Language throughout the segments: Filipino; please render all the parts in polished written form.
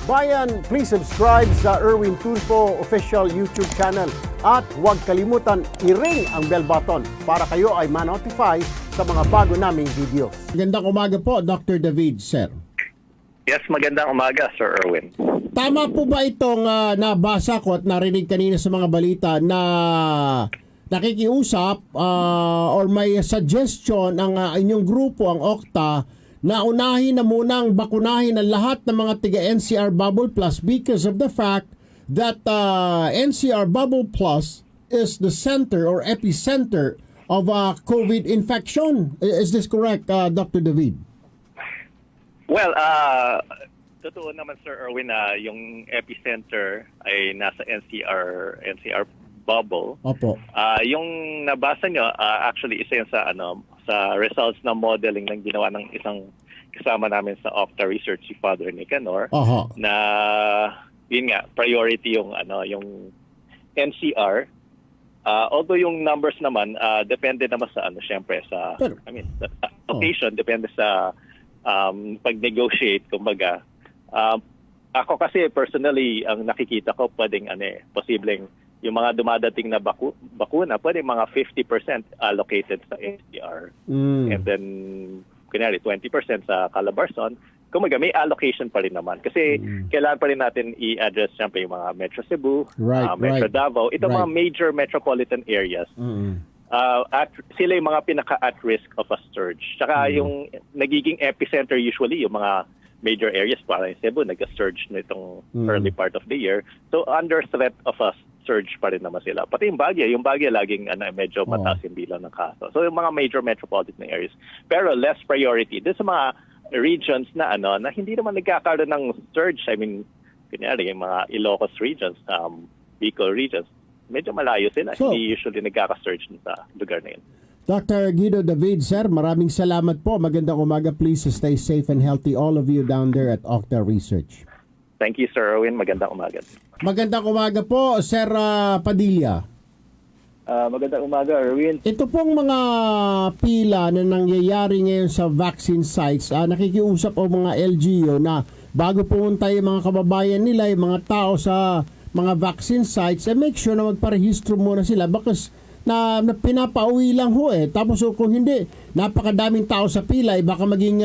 Bayan, please subscribe sa Erwin Tulfo official YouTube channel at huwag kalimutan i-ring ang bell button para kayo ay ma-notify sa mga bago naming videos. Magandang umaga po, Dr. David, sir. Yes, magandang umaga, Sir Erwin. Tama po ba itong nabasa ko at narinig kanina sa mga balita na nakikiusap or may suggestion ang inyong grupo, ang Octa, na unahin na munang bakunahin ang lahat ng mga taga-NCR Bubble Plus because of the fact that NCR Bubble Plus is the center or epicenter of COVID infection. Is this correct, Dr. David? Well, totoo naman, Sir Erwin, na yung epicenter ay nasa NCR bubble. Opo. Yung nabasa nyo, actually isa yun sa results ng modeling ng ginawa ng isang kasama namin sa Octa research, si Father Nicanor, na yun nga, priority yung yung NCR. Although yung numbers naman depende naman sa syempre sa sa location, depende sa pag-negotiate, kumbaga. Ako kasi personally ang nakikita ko pwedeng posibleng yung mga dumadating na bakuna, pwedeng mga 50% allocated sa NCR. And then, kunyari, 20% sa Calabarzon. Kumaga, may allocation pa rin naman. Kasi kailangan pa rin natin i-address siyempre yung mga Metro Cebu, Metro Davao. Ito mga major metropolitan areas. Sila yung mga pinaka-at risk of a surge. Tsaka yung nagiging epicenter usually, yung mga major areas, parang Cebu, nag-surge nitong early part of the year. So, under threat of a surge pa rin naman sila. Pati yung Baguio laging medyo mataas yung bilang ng kaso. So, yung mga major metropolitan areas. Pero less priority. Doon sa mga regions na na hindi naman nagkakaroon ng surge. I mean, kunyari, yung mga Ilocos regions, Bicol regions, medyo malayo sila. So, hindi usually nagkaka-surge sa lugar na yun. Dr. Guido David, sir, maraming salamat po. Magandang umaga. Please stay safe and healthy, all of you down there at Octa Research. Thank you, Sir Erwin. Magandang umaga. Magandang umaga po, Sir Padilla. Magandang umaga, Erwin. Ito pong mga pila na nangyayari ngayon sa vaccine sites, nakikiusap o mga LGU na bago pumunta yung mga kababayan nila, yung mga tao sa mga vaccine sites, make sure na magparehistro muna sila because na pinapauwi lang ho Tapos kung hindi, napakadaming tao sa pila, baka maging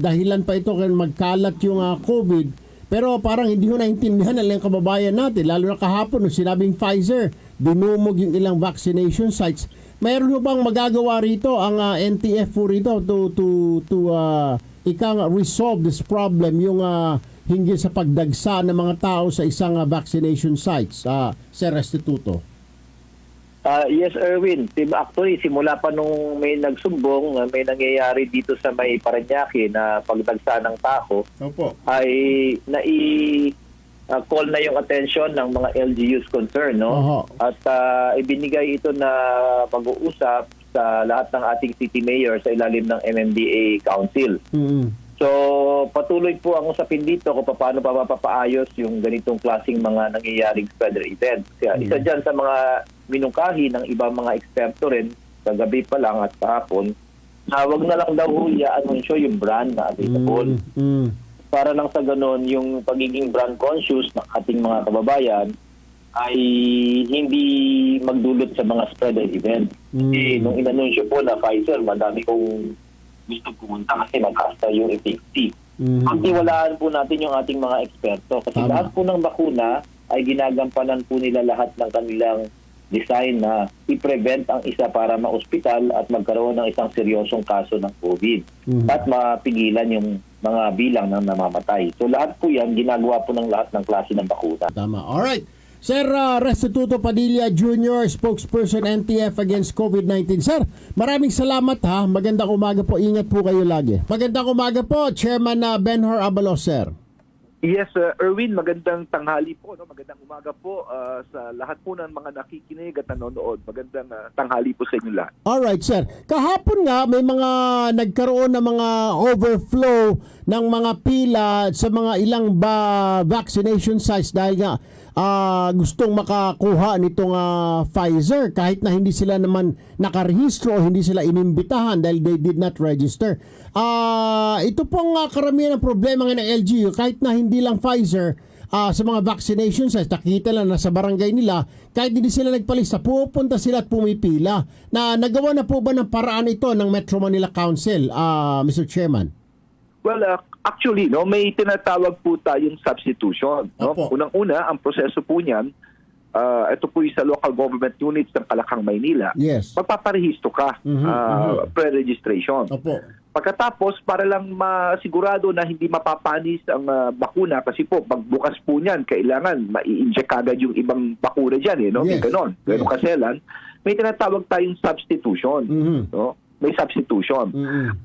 dahilan pa ito kaya magkalat yung COVID. Pero parang hindi ho naintindihan ng kababayan natin, lalo na kahapon nung sinabing Pfizer, dinumog yung ilang vaccination sites. Mayroon ho bang magagawa rito ang NTF po rito to resolve this problem, yung hinggil sa pagdagsa ng mga tao sa isang vaccination sites, Sir Restituto? Yes, Erwin. Actually, simula pa nung may nagsumbong, may nangyayari dito sa may Parañaque na pagdagsa ng tao, ay call na yung attention ng mga LGUs concerned, no? At ibinigay ito na pag-uusap sa lahat ng ating city mayor sa ilalim ng MMDA Council. So, patuloy po ang usapin dito kung paano pa mapapaayos yung ganitong klaseng mga nangyayaring spreader event. Kaya isa dyan sa mga minungkahi ng ibang mga eksperto rin, kagabi pa lang at kahapon, na wag na lang daw i-anunsyo yung brand na available. Para lang sa ganun, yung pagiging brand conscious ng ating mga kababayan ay hindi magdulot sa mga spreader event. Nung inanunsyo po na Pfizer, madami kong gusto pumunta kasi magkasta yung efficacy. Pagtiwalaan po natin yung ating mga eksperto kasi lahat po ng bakuna ay ginagampanan po nila lahat ng kanilang design na i-prevent ang isa para ma-ospital at magkaroon ng isang seryosong kaso ng COVID at mapigilan yung mga bilang ng namamatay. So lahat po yan, ginagawa po ng lahat ng klase ng bakuna. Tama. Alright. Sir Restituto Padilla Jr., spokesperson NTF against COVID-19. Sir, maraming salamat ha. Magandang umaga po. Ingat po kayo lagi. Magandang umaga po, Chairman Benhur Abalos, sir. Yes, Erwin, magandang tanghali po. No? Magandang umaga po sa lahat po ng mga nakikinig at nanonood. Magandang tanghali po sa inyo lahat. Alright, sir. Kahapon nga, may mga nagkaroon ng mga overflow ng mga pila sa mga ilang vaccination sites dahil nga gustong makakuha nitong Pfizer kahit na hindi sila naman nakarehistro o hindi sila inimbitahan dahil they did not register. Ito pong karamihan ng problema ng LGU kahit na hindi lang Pfizer sa mga vaccination sites, nakikita lang na sa barangay nila kahit hindi sila nagpalista, pupunta sila at pumipila. Nagawa na po ba ng paraan ito ng Metro Manila Council, Mr. Chairman? Well, actually, no, may tinatawag po tayong substitution. No? Unang-una, ang proseso po niyan, ito po sa local government units ng Kalakang, Maynila. Yes. Magpaparehistro ka, pre-registration. Opo. Pagkatapos, para lang masigurado na hindi mapapanis ang bakuna, kasi po, pagbukas po niyan, kailangan mai-inject agad yung ibang bakuna dyan. No? Yes. Ganon. Pero kaselan, may tinatawag tayong substitution. No? May substitution.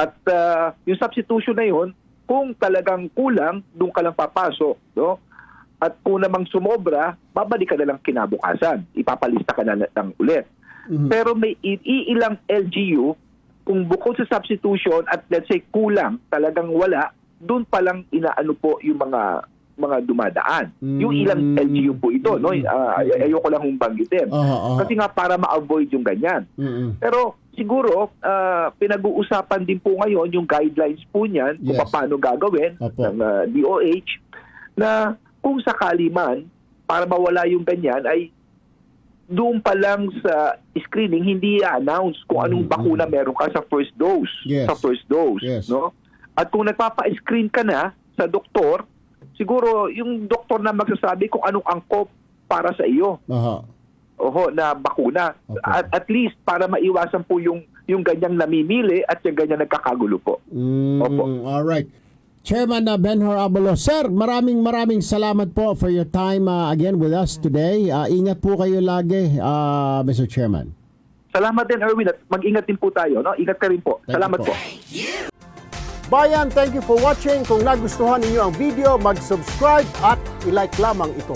At yung substitution na yun, kung talagang kulang, doon ka lang papasok. No? At kung namang sumobra, babalik ka na lang kinabukasan. Ipapalista ka na lang ulit. Pero may iilang LGU, kung bukod sa substitution at let's say kulang, talagang wala, doon pa lang inaano po yung mga dumadaan. Yung ilang LGU po ito, no? Ayoko lang hong banggitin. Kasi nga para ma-avoid yung ganyan. Pero siguro, pinag-uusapan din po ngayon yung guidelines po niyan kung paano gagawin ng DOH na kung sakali man, para mawala yung ganyan, ay doon pa lang sa screening, hindi i-announce kung anong bakuna meron ka sa first dose. Sa first dose. No? At kung nagpapa-screen ka na sa doktor, siguro yung doktor na magsasabi kung anong angkop para sa iyo. Na bakuna. At least para maiwasan po yung ganyang namimili at yung ganyang nagkakagulo po. Alright. Chairman Benhur Abalos. Sir, maraming salamat po for your time again with us today. Ingat po kayo lagi, Mr. Chairman. Salamat din, Erwin. At mag-ingat din po tayo. No? Ingat ka rin po. Salamat po. Bayan, thank you for watching. Kung nagustuhan ninyo ang video, mag-subscribe at i-like lamang ito.